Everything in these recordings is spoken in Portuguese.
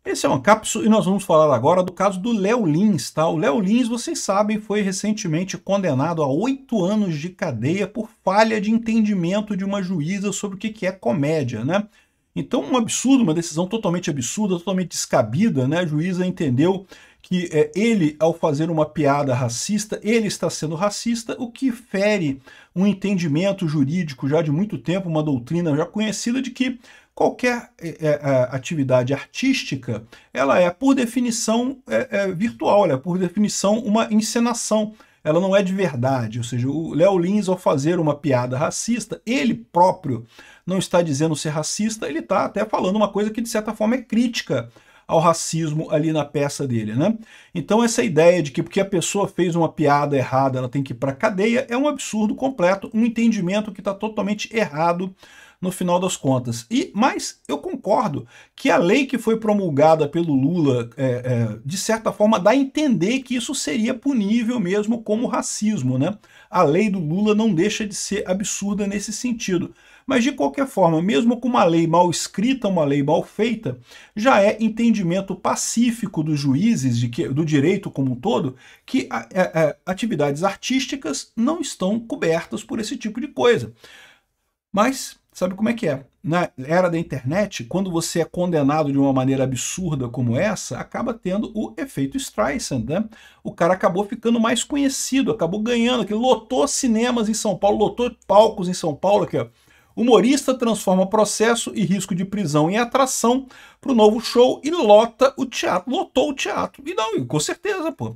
Esse é uma cápsula e nós vamos falar agora do caso do Léo Lins, tá? O Léo Lins, vocês sabem, foi recentemente condenado a 8 anos de cadeia por falha de entendimento de uma juíza sobre o que é comédia, né? Então, um absurdo, uma decisão totalmente absurda, totalmente descabida, né? A juíza entendeu que ele, ao fazer uma piada racista, ele está sendo racista, o que fere um entendimento jurídico já de muito tempo, uma doutrina já conhecida de que qualquer atividade artística, ela é, por definição, virtual, ela é, por definição, uma encenação. Ela não é de verdade, ou seja, o Léo Lins, ao fazer uma piada racista, ele próprio não está dizendo ser racista, ele está até falando uma coisa que, de certa forma, é crítica ao racismo ali na peça dele, né? Então essa ideia de que porque a pessoa fez uma piada errada, ela tem que ir para a cadeia, é um absurdo completo, um entendimento que está totalmente errado no final das contas. Mas eu concordo que a lei que foi promulgada pelo Lula, de certa forma, dá a entender que isso seria punível mesmo como racismo, né? A lei do Lula não deixa de ser absurda nesse sentido. Mas, de qualquer forma, mesmo com uma lei mal escrita, uma lei mal feita, já é entendimento pacífico dos juízes, do direito como um todo, que atividades artísticas não estão cobertas por esse tipo de coisa. Mas sabe como é que é? Na era da internet, quando você é condenado de uma maneira absurda como essa, acaba tendo o efeito Streisand, né? O cara acabou ficando mais conhecido, acabou ganhando, que lotou cinemas em São Paulo, lotou palcos em São Paulo, aqui, ó. Humorista transforma processo e risco de prisão em atração para o novo show e lota o teatro, lotou o teatro. E não, com certeza, pô.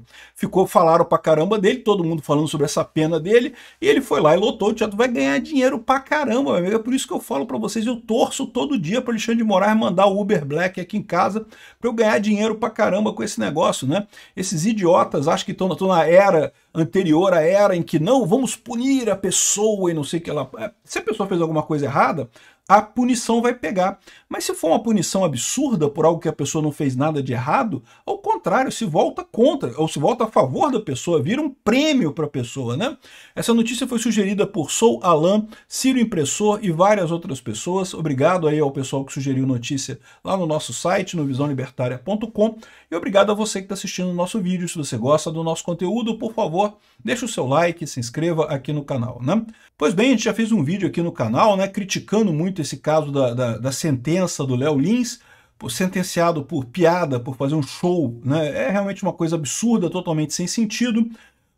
Falaram pra caramba dele, todo mundo falando sobre essa pena dele, e ele foi lá e lotou o teatro, vai ganhar dinheiro pra caramba, meu amigo. É por isso que eu falo pra vocês, eu torço todo dia para Alexandre de Moraes mandar o Uber Black aqui em casa para eu ganhar dinheiro pra caramba com esse negócio, né? Esses idiotas acham que estão na era anterior à era em que não, vamos punir a pessoa e não sei o que ela... Se a pessoa fez alguma coisa errada, a punição vai pegar. Mas se for uma punição absurda por algo que a pessoa não fez nada de errado, ao contrário, se volta contra, ou se volta a favor da pessoa, vira um prêmio para a pessoa, né? Essa notícia foi sugerida por Sou Alan, Ciro Impressor e várias outras pessoas. Obrigado aí ao pessoal que sugeriu notícia lá no nosso site, no visãolibertaria.com, e obrigado a você que está assistindo o nosso vídeo. Se você gosta do nosso conteúdo, por favor, deixa o seu like, se inscreva aqui no canal, né? Pois bem, a gente já fez um vídeo aqui no canal, né, criticando muito esse caso da sentença do Léo Lins, sentenciado por piada, por fazer um show, né? É realmente uma coisa absurda, totalmente sem sentido.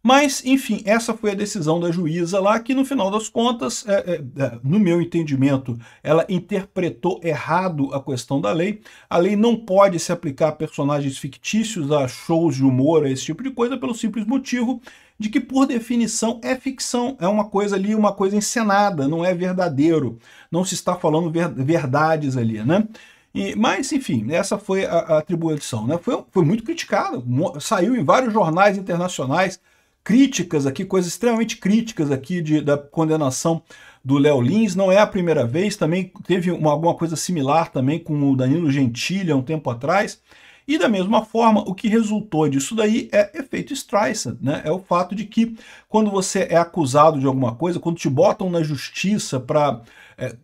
Mas, enfim, essa foi a decisão da juíza lá, que no final das contas, no meu entendimento, ela interpretou errado a questão da lei. A lei não pode se aplicar a personagens fictícios, a shows de humor, a esse tipo de coisa, pelo simples motivo de que, por definição, é ficção, é uma coisa ali, uma coisa encenada, não é verdadeiro, não se está falando verdades ali, né? Mas, enfim, essa foi a atribuição, né? Foi muito criticada, saiu em vários jornais internacionais, críticas aqui, coisas extremamente críticas aqui da condenação do Léo Lins. Não é a primeira vez, também teve alguma coisa similar também com o Danilo Gentili há um tempo atrás. E da mesma forma, o que resultou disso daí é efeito Streisand, né? É o fato de que quando você é acusado de alguma coisa, quando te botam na justiça para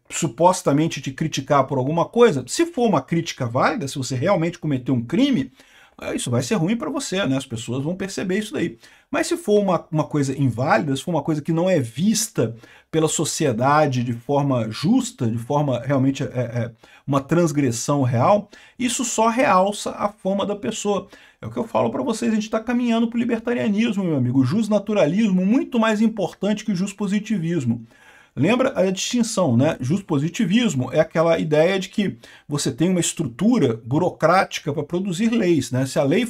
supostamente te criticar por alguma coisa, se for uma crítica válida, se você realmente cometeu um crime, isso vai ser ruim para você, né? As pessoas vão perceber isso daí. Mas se for uma coisa inválida, se for uma coisa que não é vista pela sociedade de forma justa, de forma realmente uma transgressão real, isso só realça a fama da pessoa. É o que eu falo para vocês, a gente está caminhando para o libertarianismo, meu amigo. O justnaturalismo muito mais importante que o justpositivismo. Lembra a distinção, né? Justpositivismo é aquela ideia de que você tem uma estrutura burocrática para produzir leis, né? Se a lei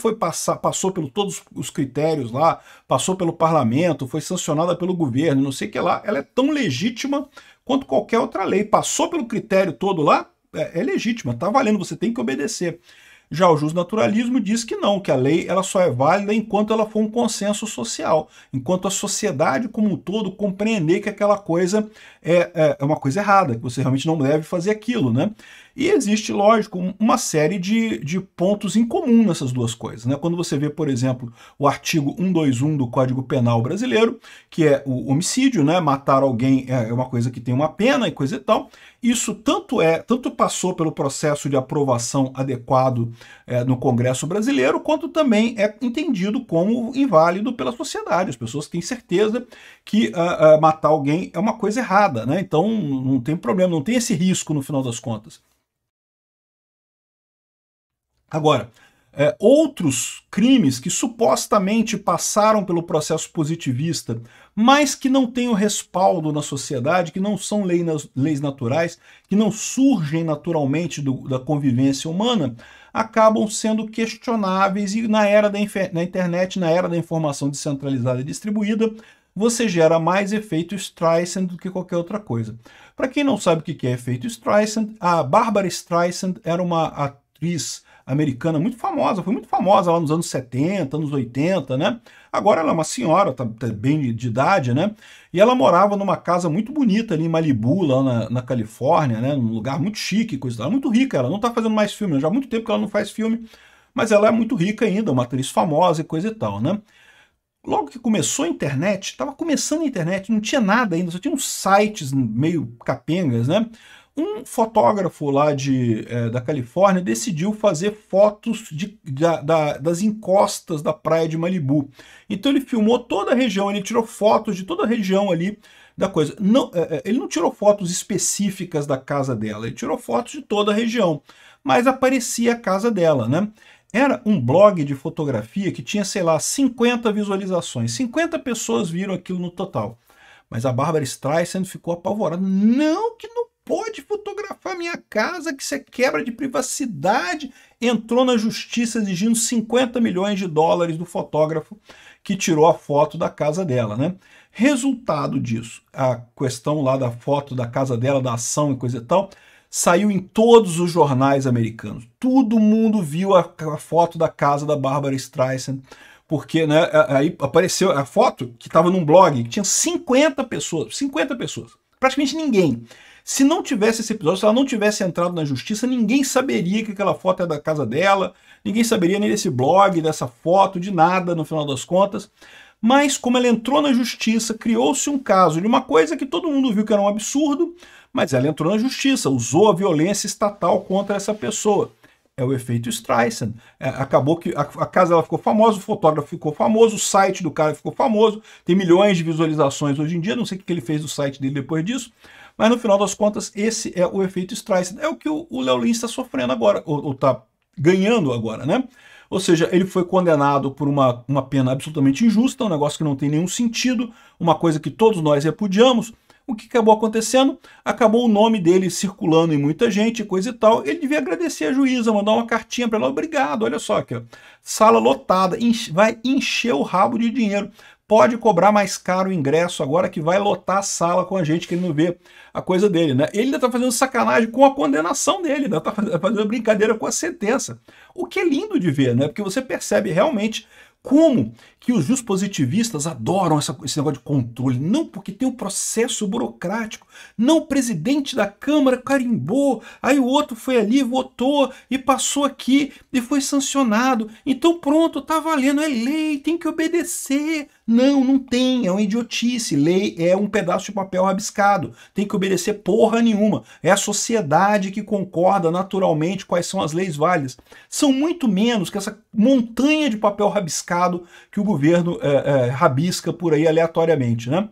passou por todos os critérios lá, passou pelo parlamento, foi sancionada pelo governo, não sei o que lá, ela é tão legítima quanto qualquer outra lei. Passou pelo critério todo lá, é legítima, tá valendo, você tem que obedecer. Já o justnaturalismo diz que não, que a lei ela só é válida enquanto ela for um consenso social, enquanto a sociedade como um todo compreender que aquela coisa é uma coisa errada, que você realmente não deve fazer aquilo, né? E existe, lógico, uma série de pontos em comum nessas duas coisas, né? Quando você vê, por exemplo, o artigo 121 do Código Penal brasileiro, que é o homicídio, né? Matar alguém é uma coisa que tem uma pena e coisa e tal. Isso tanto passou pelo processo de aprovação adequado no Congresso brasileiro, quanto também é entendido como inválido pela sociedade. As pessoas têm certeza que matar alguém é uma coisa errada, né? Então não tem problema, não tem esse risco no final das contas. Agora, outros crimes que supostamente passaram pelo processo positivista, mas que não têm o respaldo na sociedade, que não são leis naturais, que não surgem naturalmente da convivência humana, acabam sendo questionáveis, e na era da internet, na era da informação descentralizada e distribuída, você gera mais efeito Streisand do que qualquer outra coisa. Para quem não sabe o que é efeito Streisand, a Barbra Streisand era uma atriz americana muito famosa, foi muito famosa lá nos anos 70, anos 80, né? Agora ela é uma senhora, tá bem de idade, né? E ela morava numa casa muito bonita ali em Malibu, lá na Califórnia, né? Num lugar muito chique, coisa. Ela é muito rica, ela não tá fazendo mais filme, já há muito tempo que ela não faz filme, mas ela é muito rica ainda, uma atriz famosa e coisa e tal, né? Logo que começou a internet, estava começando a internet, não tinha nada ainda, só tinha uns sites meio capengas, né? Um fotógrafo lá da Califórnia decidiu fazer fotos das encostas da praia de Malibu. Então ele filmou toda a região, ele tirou fotos de toda a região ali da coisa. Não, ele não tirou fotos específicas da casa dela, ele tirou fotos de toda a região, mas aparecia a casa dela, né? Era um blog de fotografia que tinha, sei lá, 50 visualizações. 50 pessoas viram aquilo no total. Mas a Barbra Streisand ficou apavorada. Não, que não pode fotografar minha casa, que isso é quebra de privacidade. Entrou na justiça exigindo 50 milhões de dólares do fotógrafo que tirou a foto da casa dela, né? Resultado disso, a questão lá da foto da casa dela, da ação e coisa e tal, saiu em todos os jornais americanos. Todo mundo viu a foto da casa da Barbra Streisand, porque, né, aí apareceu a foto que estava num blog que tinha 50 pessoas, praticamente ninguém. Se não tivesse esse episódio, se ela não tivesse entrado na justiça, ninguém saberia que aquela foto é da casa dela, ninguém saberia nem desse blog, dessa foto, de nada, no final das contas. Mas como ela entrou na justiça, criou-se um caso de uma coisa que todo mundo viu que era um absurdo, mas ela entrou na justiça, usou a violência estatal contra essa pessoa. É o efeito Streisand. Acabou que a casa dela ficou famosa, o fotógrafo ficou famoso, o site do cara ficou famoso, tem milhões de visualizações hoje em dia, não sei o que ele fez do site dele depois disso, mas no final das contas esse é o efeito Streisand. É o que o Léo Lins está sofrendo agora, ou está ganhando agora, né? Ou seja, ele foi condenado por uma pena absolutamente injusta, um negócio que não tem nenhum sentido, uma coisa que todos nós repudiamos. O que acabou acontecendo? Acabou o nome dele circulando em muita gente, coisa e tal. Ele devia agradecer a juíza, mandar uma cartinha para ela. Obrigado, olha só aqui, ó. Sala lotada, vai encher o rabo de dinheiro. Pode cobrar mais caro o ingresso agora que vai lotar a sala com a gente querendo ver a coisa dele, né? Ele ainda tá fazendo sacanagem com a condenação dele, ainda tá fazendo brincadeira com a sentença. O que é lindo de ver, né? Porque você percebe realmente como que os positivistas adoram esse negócio de controle. Não, porque tem um processo burocrático. Não, o presidente da Câmara carimbou, aí o outro foi ali, votou e passou aqui e foi sancionado. Então pronto, tá valendo, é lei, tem que obedecer. Não, não tem, é uma idiotice. Lei é um pedaço de papel rabiscado. Tem que obedecer porra nenhuma. É a sociedade que concorda naturalmente quais são as leis válidas. São muito menos que essa montanha de papel rabiscado que o governo rabisca por aí aleatoriamente, né?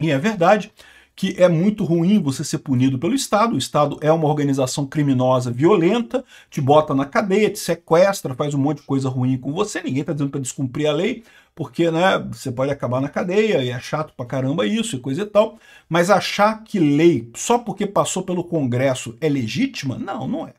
E é verdade que é muito ruim você ser punido pelo Estado. O Estado é uma organização criminosa violenta, te bota na cadeia, te sequestra, faz um monte de coisa ruim com você. Ninguém está dizendo para descumprir a lei, porque, né, você pode acabar na cadeia e é chato pra caramba isso e coisa e tal. Mas achar que lei, só porque passou pelo Congresso, é legítima? Não, não é.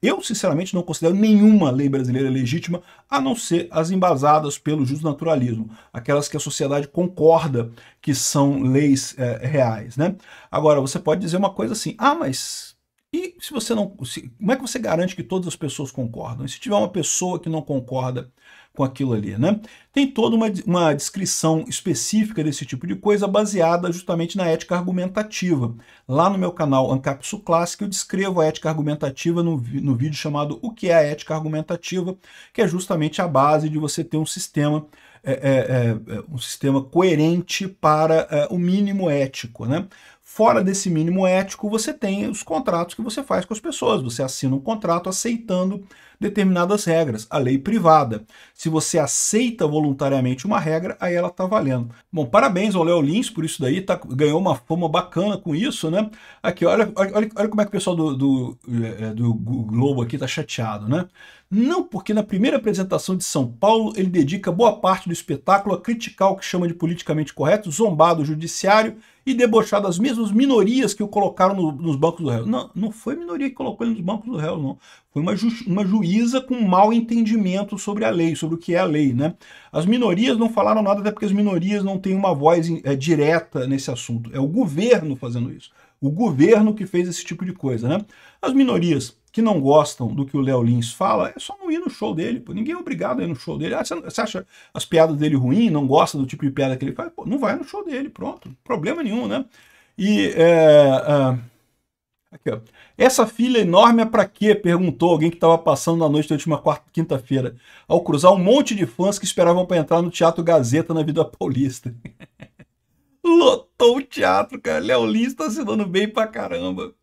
Eu, sinceramente, não considero nenhuma lei brasileira legítima, a não ser as embasadas pelo justnaturalismo, aquelas que a sociedade concorda que são leis reais, né? Agora, você pode dizer uma coisa assim, mas E se você não... como é que você garante que todas as pessoas concordam? E se tiver uma pessoa que não concorda com aquilo ali, né? Tem toda uma descrição específica desse tipo de coisa baseada justamente na ética argumentativa. Lá no meu canal Ancapsu Clássico eu descrevo a ética argumentativa no vídeo chamado O que é a ética argumentativa, que é justamente a base de você ter um sistema coerente para o mínimo ético, né? Fora desse mínimo ético, você tem os contratos que você faz com as pessoas. Você assina um contrato aceitando determinadas regras, a lei privada. Se você aceita voluntariamente uma regra, aí ela está valendo. Bom, parabéns ao Léo Lins por isso daí, ganhou uma fama bacana com isso, né? Aqui, olha como é que o pessoal do Globo aqui está chateado, né? Não, porque na primeira apresentação de São Paulo ele dedica boa parte do espetáculo a criticar o que chama de politicamente correto, zombar do judiciário e debochar das mesmas minorias que o colocaram nos bancos do réu. Não, não foi a minoria que colocou ele nos bancos do réu, não. Foi uma juíza com mau entendimento sobre a lei, sobre o que é a lei, né? As minorias não falaram nada, até porque as minorias não têm uma voz direta nesse assunto. É o governo fazendo isso. O governo que fez esse tipo de coisa, né? As minorias que não gostam do que o Léo Lins fala, é só não ir no show dele, pô. Ninguém é obrigado a ir no show dele. Ah, você acha as piadas dele ruins, não gosta do tipo de piada que ele faz? Pô, não vai no show dele, pronto. Problema nenhum, né? E... aqui, ó. Essa fila enorme é pra quê? Perguntou alguém que estava passando na noite da última quinta-feira, ao cruzar um monte de fãs que esperavam para entrar no Teatro Gazeta na Vida Paulista. Lotou o teatro, cara. Léo Lins tá se dando bem pra caramba.